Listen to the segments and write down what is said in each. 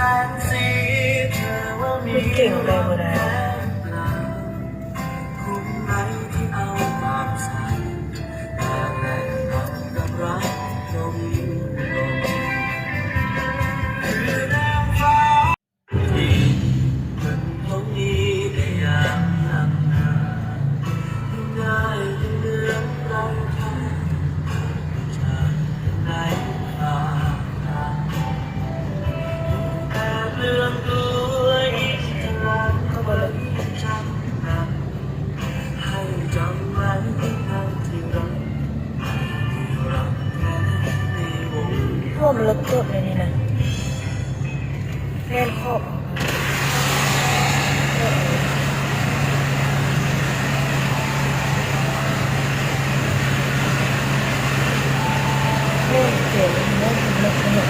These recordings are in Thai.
คุณเก่งเลยคนนั้นท่วมรถตัวเลยนี่นะแน่นขอบเสียงรถเนี่ย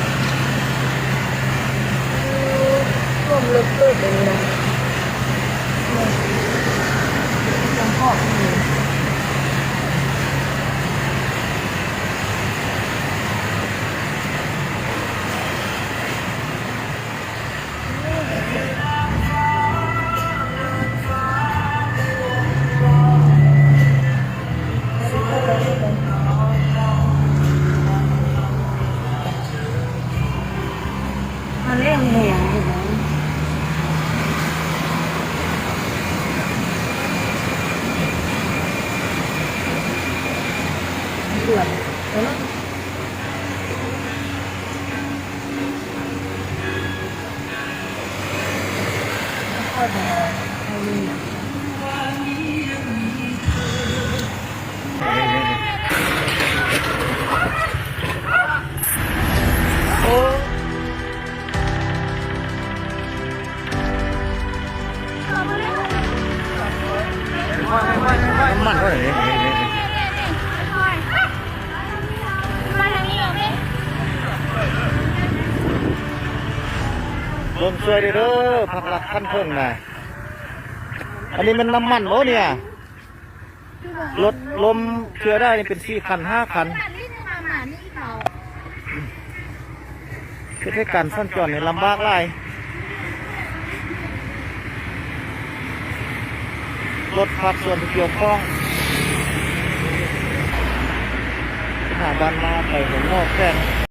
ท่วมรถตัวเลยนะยังขอบอยู่มันเร่งแหงอยู่นะเดือดแล้วค่อยมาให้ลีโอ้น้ำมันเท่าไหร่เนี่ยลมช่วยเด้อผักหลักขั้นเพิ่งนะอันนี้มันน้ำมันโอ้เนี่ยรถลมเชื่อได้นี่เป็น4 คัน 5 คันคือให้การสั้นจอดเนี่ยลำบากหลายรถพักส่วนที่เกี่ยวข้องสถาบันมาไปหัวนอกแค่